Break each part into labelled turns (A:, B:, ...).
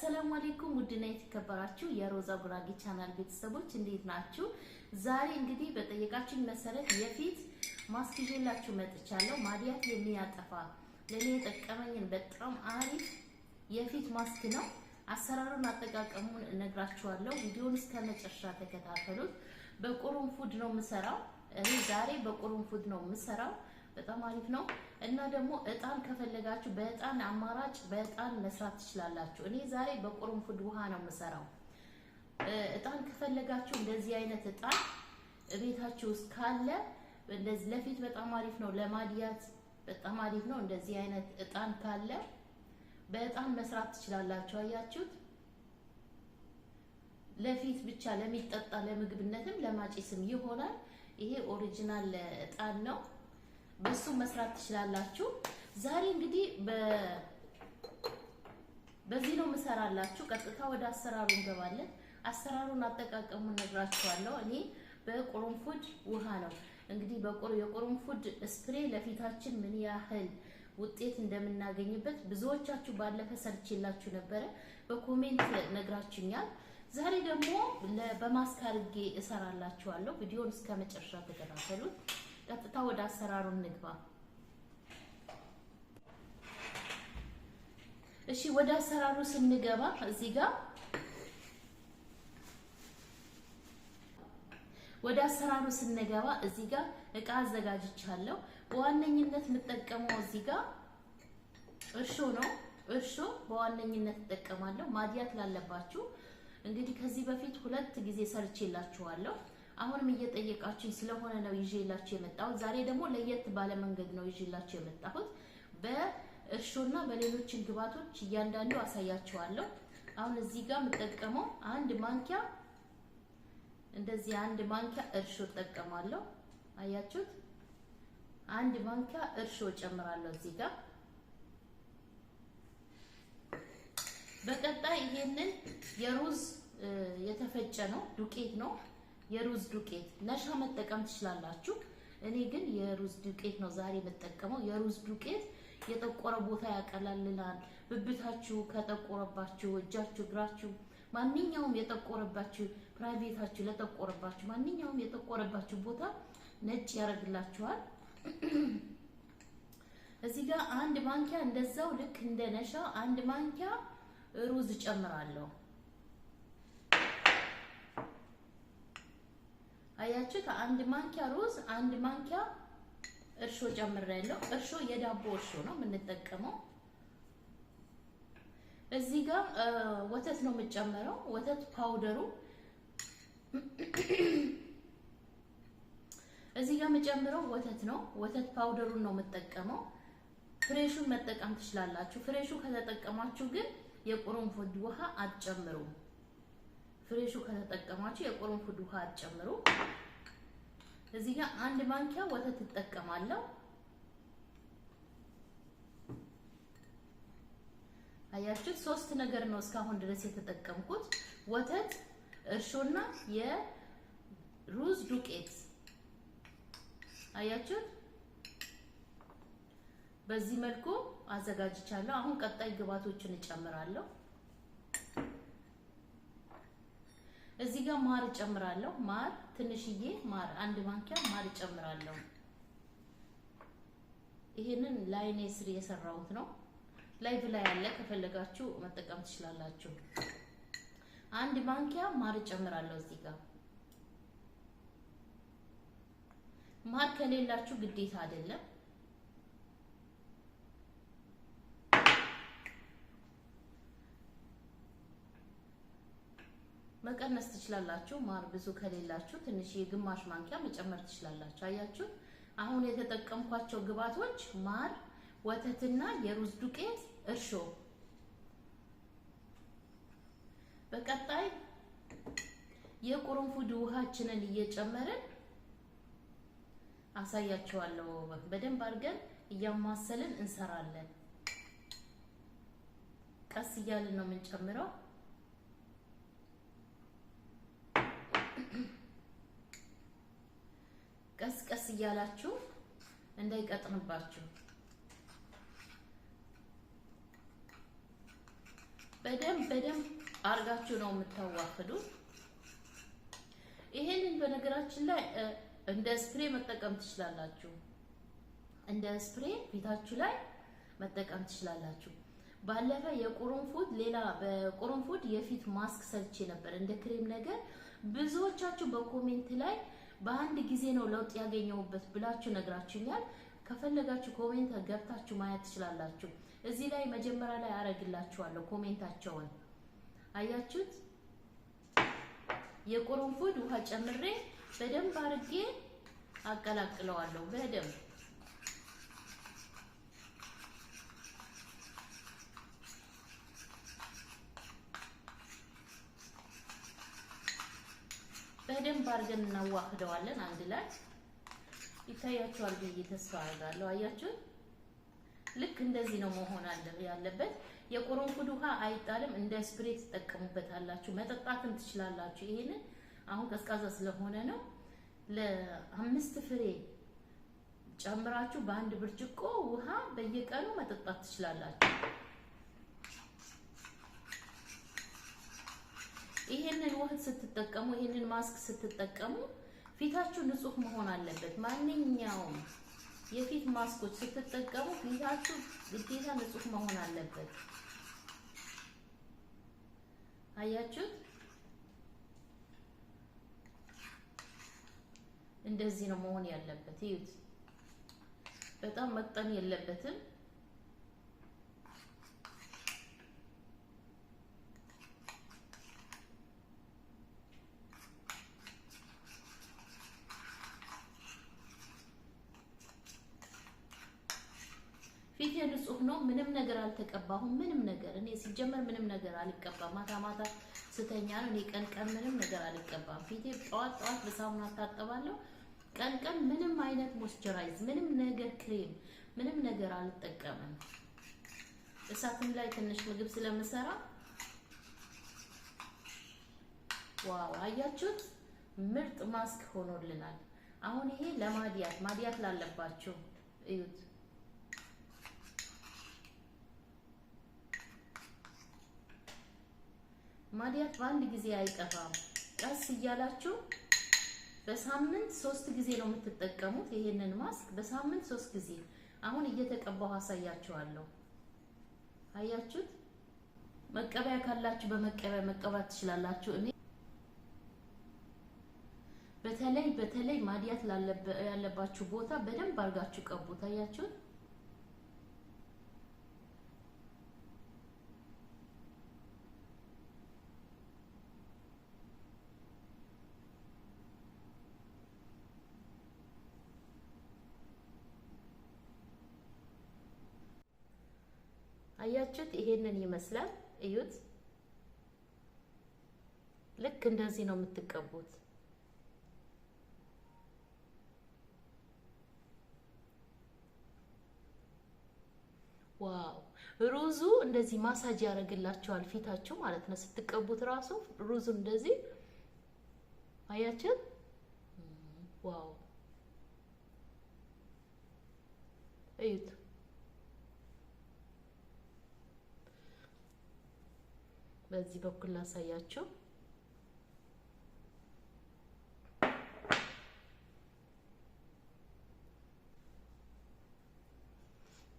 A: አሰላሙ አለይኩም ውድና የተከበራችሁ የሮዛ ጉራጌ ቻናል ቤተሰቦች እንዴት ናችሁ? ዛሬ እንግዲህ በጠየቃችን መሰረት የፊት ማስክ ይዤላችሁ መጥቻለሁ። ማዲያት የሚያጠፋ ለኔ የጠቀመኝን በጣም አሪፍ የፊት ማስክ ነው። አሰራሩን አጠቃቀሙን እነግራችኋለሁ። ቪዲዮውን እስከ መጨረሻ ተከታተሉት። በቁርንፉድ ነው የምሰራው። እኔ ዛሬ በቁርንፉድ ነው የምሰራው። በጣም አሪፍ ነው እና ደግሞ እጣን ከፈለጋችሁ በእጣን አማራጭ በእጣን መስራት ትችላላችሁ። እኔ ዛሬ በቁርንፉድ ውሃ ነው የምሰራው። እጣን ከፈለጋችሁ እንደዚህ አይነት እጣን ቤታችሁ ውስጥ ካለ እንደዚህ ለፊት በጣም አሪፍ ነው። ለማዲያት በጣም አሪፍ ነው። እንደዚህ አይነት እጣን ካለ በእጣን መስራት ትችላላችሁ። አያችሁት? ለፊት ብቻ ለሚጠጣ ለምግብነትም ለማጨስም ይሆናል። ይሄ ኦሪጂናል እጣን ነው። በሱ መስራት ትችላላችሁ። ዛሬ እንግዲህ በዚህ ነው መሰራላችሁ። ቀጥታ ወደ አሰራሩ እንገባለን። አሰራሩን አጠቃቀሙን ነግራችኋለሁ። እኔ በቁርንፉድ ውሃ ነው እንግዲህ የቁርንፉድ ስፕሬ ለፊታችን ምን ያህል ውጤት እንደምናገኝበት ብዙዎቻችሁ ባለፈ ሰርቼላችሁ ነበረ፣ በኮሜንት ነግራችሁኛል። ዛሬ ደግሞ በማስክ አድርጌ እሰራላችኋለሁ። ቪዲዮውን እስከ መጨረሻ ተከታተሉት። ቀጥታ ወደ አሰራሩ እንግባ። እሺ፣ ወደ አሰራሩ ስንገባ እዚህ ጋር እቃ አዘጋጅቻለሁ። በዋነኝነት የምጠቀመው እዚህ ጋር እርሾ ነው። እርሾ በዋነኝነት እጠቀማለሁ። ማዲያት ላለባችሁ እንግዲህ ከዚህ በፊት 2 ጊዜ ሰርቼላችኋለሁ። አሁንም እየጠየቃችሁኝ ስለሆነ ነው ይዤላችሁ የመጣሁት። ዛሬ ደግሞ ለየት ባለ መንገድ ነው ይዤላችሁ የመጣሁት። በእርሾና በሌሎች ግብአቶች እያንዳንዱ አሳያችኋለሁ። አሁን እዚህ ጋር የምጠቀመው 1 ማንኪያ እንደዚህ 1 ማንኪያ እርሾ እጠቀማለሁ። አያችሁት? 1 ማንኪያ እርሾ ጨምራለሁ እዚህ ጋር። በቀጣይ ይሄንን የሩዝ የተፈጨ ነው ዱቄት ነው። የሩዝ ዱቄት ነሻ መጠቀም ትችላላችሁ። እኔ ግን የሩዝ ዱቄት ነው ዛሬ የምጠቀመው። የሩዝ ዱቄት የጠቆረ ቦታ ያቀላልላል። ብብታችሁ ከጠቆረባችሁ፣ እጃችሁ፣ እግራችሁ ማንኛውም የጠቆረባችሁ ፕራይቬታችሁ ለጠቆረባችሁ ማንኛውም የጠቆረባችሁ ቦታ ነጭ ያደርግላችኋል። እዚህ ጋር 1 ማንኪያ እንደዛው ልክ እንደ ነሻ 1 ማንኪያ ሩዝ ጨምራለሁ። አያችሁት? 1 ማንኪያ ሩዝ 1 ማንኪያ እርሾ ጨምሬያለሁ። እርሾ የዳቦ እርሾ ነው የምንጠቀመው። እዚህ ጋር ወተት ነው የምጨምረው። ወተት ፓውደሩ እዚህ ጋር የምጨምረው ወተት ነው። ወተት ፓውደሩን ነው የምጠቀመው። ፍሬሹን መጠቀም ትችላላችሁ። ፍሬሹ ከተጠቀማችሁ ግን የቁርንፉድ ውሃ አትጨምሩ። ፍሬሹ ከተጠቀማችሁ የቁርንፉድ ውሃ አትጨምሩ። እዚህ ጋር 1 ማንኪያ ወተት እጠቀማለሁ። አያችሁ? 3 ነገር ነው እስካሁን ድረስ የተጠቀምኩት። ወተት፣ እርሾና የሩዝ ዱቄት። አያችሁ? በዚህ መልኩ አዘጋጅቻለሁ። አሁን ቀጣይ ግብአቶችን እጨምራለሁ። እዚህ ጋር ማር እጨምራለሁ። ማር ትንሽዬ ማር 1 ማንኪያ ማር እጨምራለሁ። ይሄንን ላይኔ ስር የሰራሁት ነው። ላይቭ ላይ ያለ ከፈለጋችሁ መጠቀም ትችላላችሁ። 1 ማንኪያ ማር እጨምራለሁ። እዚህ ጋር ማር ከሌላችሁ ግዴታ አይደለም። መቀነስ ትችላላችሁ። ማር ብዙ ከሌላችሁ ትንሽ የግማሽ ማንኪያ መጨመር ትችላላችሁ። አያችሁ? አሁን የተጠቀምኳቸው ግብአቶች ማር፣ ወተትና የሩዝ ዱቄት፣ እርሾ። በቀጣይ የቁርንፉድ ውሃችንን እየጨመርን አሳያችኋለሁ። በደንብ አድርገን እያማሰልን እንሰራለን። ቀስ እያልን ነው የምንጨምረው። ቀስ ቀስ እያላችሁ እንዳይቀጥንባችሁ በደንብ አርጋችሁ ነው የምታዋህዱት። ይሄንን በነገራችን ላይ እንደ ስፕሬ መጠቀም ትችላላችሁ። እንደ ስፕሬ ፊታችሁ ላይ መጠቀም ትችላላችሁ። ባለፈ የቁርንፉድ ሌላ በቁርንፉድ የፊት ማስክ ሰርቼ ነበር እንደ ክሬም ነገር። ብዙዎቻችሁ በኮሜንት ላይ በአንድ ጊዜ ነው ለውጥ ያገኘሁበት ብላችሁ ነግራችሁኛል። ከፈለጋችሁ ኮሜንት ገብታችሁ ማየት ትችላላችሁ። እዚህ ላይ መጀመሪያ ላይ አረግላችኋለሁ ኮሜንታቸውን። አያችሁት? የቁርንፉድ ውሃ ጨምሬ በደንብ አርጌ አቀላቅለዋለሁ። በደንብ አርገን እናዋህደዋለን አንድ ላይ። ይታያችኋል ብዬ ተስፋ አደርጋለሁ። አያችሁት? ልክ እንደዚህ ነው መሆን ያለበት። የቁርንፉድ ውሃ አይጣልም። እንደ ስፕሬ ተጠቀሙበታላችሁ። መጠጣትም ትችላላችሁ። ይሄንን አሁን ቀዝቃዛ ስለሆነ ነው። ለ5 ፍሬ ጨምራችሁ በአንድ ብርጭቆ ውሃ በየቀኑ መጠጣት ትችላላችሁ። ይሄንን ውሃ ስትጠቀሙ፣ ይሄንን ማስክ ስትጠቀሙ ፊታችሁ ንጹህ መሆን አለበት። ማንኛውም የፊት ማስኮች ስትጠቀሙ ፊታችሁ ግዴታ ንጹህ መሆን አለበት። አያችሁት? እንደዚህ ነው መሆን ያለበት። ይዩት፣ በጣም መቅጠን የለበትም። ፊቴ ንጹህ ነው። ምንም ነገር አልተቀባሁም። ምንም ነገር እኔ ሲጀመር ምንም ነገር አልቀባም። ማታ ስተኛ ነው። እኔ ቀን ምንም ነገር አልቀባም። ፊቴ ጠዋት በሳሙና ታጠባለሁ። ቀን ምንም አይነት ሞይስቸራይዝ፣ ምንም ነገር ክሬም፣ ምንም ነገር አልጠቀምም። እሳትም ላይ ትንሽ ምግብ ስለምሰራ ዋው! አያችሁት? ምርጥ ማስክ ሆኖልናል። አሁን ይሄ ለማዲያት ላለባችሁ እዩት። ማዲያት በአንድ ጊዜ አይጠፋም። ቀስ እያላችሁ በሳምንት 3 ጊዜ ነው የምትጠቀሙት ይሄንን ማስክ። በሳምንት 3 ጊዜ። አሁን እየተቀባሁ አሳያችኋለሁ። አያችሁት? መቀበያ ካላችሁ በመቀበያ መቀባት ትችላላችሁ። እኔ በተለይ ማዲያት ያለባችሁ ቦታ በደንብ አድርጋችሁ ቀቡት። አያችሁት? አያችሁት? ይሄንን ይመስላል። እዩት። ልክ እንደዚህ ነው የምትቀቡት። ዋው! ሩዙ እንደዚህ ማሳጅ ያደርግላችኋል ፊታችሁ ማለት ነው። ስትቀቡት ራሱ ሩዙ እንደዚህ አያችሁት? ዋው! እዩት። በዚህ በኩል ላሳያችሁ።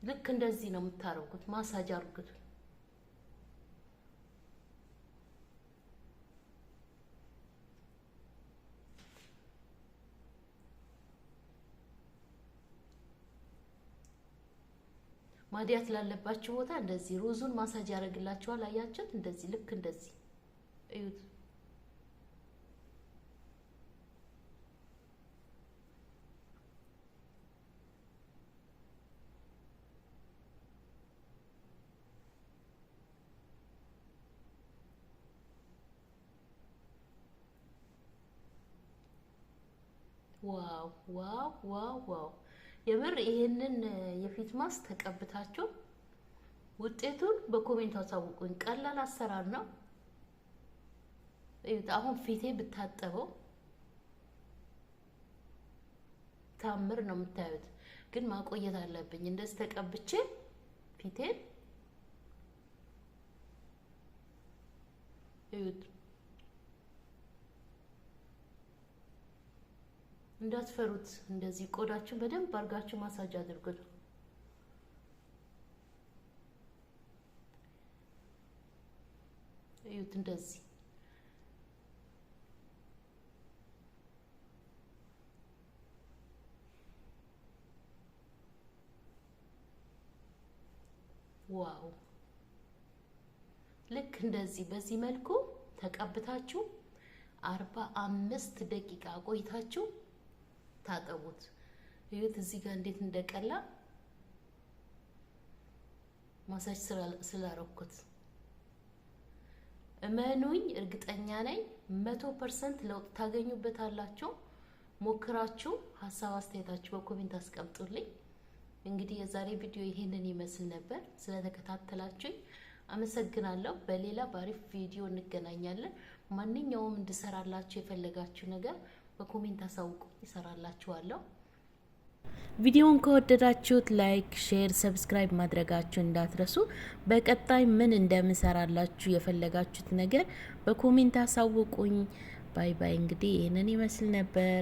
A: ልክ እንደዚህ ነው የምታረጉት። ማሳጅ አድርጉት። ማዲያት ላለባችሁ ቦታ እንደዚህ ሩዙን ማሳጅ ያደርግላችኋል። አያችሁት? እንደዚህ ልክ እንደዚህ እዩት። ዋው ዋው ዋው ዋው! የምር ይሄንን የፊት ማስክ ተቀብታችሁ ውጤቱን በኮሜንት አሳውቁኝ። ቀላል አሰራር ነው። አሁን ፊቴ ብታጠበው ታምር ነው የምታዩት። ግን ማቆየት አለብኝ። እንደዚህ ተቀብቼ ፊቴን እዩት። እንዳትፈሩት። እንደዚህ ቆዳችሁን በደንብ አድርጋችሁ ማሳጅ አድርጉት። እዩት እንደዚህ ዋው! ልክ እንደዚህ በዚህ መልኩ ተቀብታችሁ 45 ደቂቃ ቆይታችሁ ታጠቡት። እዩት እዚህ ጋር እንዴት እንደቀላ ማሳጅ ስላረኩት። እመኑኝ እርግጠኛ ነኝ 100% ለውጥ ታገኙበታላችሁ። ሞክራችሁ ሀሳብ አስተያየታችሁ በኮሜንት አስቀምጡልኝ። እንግዲህ የዛሬ ቪዲዮ ይሄንን ይመስል ነበር። ስለተከታተላችሁኝ አመሰግናለሁ። በሌላ ባሪፍ ቪዲዮ እንገናኛለን። ማንኛውም እንድሰራላችሁ የፈለጋችሁ ነገር በኮሜንት አሳውቁ፣ ይሰራላችኋለሁ። ቪዲዮውን ከወደዳችሁት ላይክ፣ ሼር፣ ሰብስክራይብ ማድረጋችሁን እንዳትረሱ። በቀጣይ ምን እንደምሰራላችሁ የፈለጋችሁት ነገር በኮሜንት አሳውቁኝ። ባይ ባይ። እንግዲህ ይሄንን ይመስል ነበር።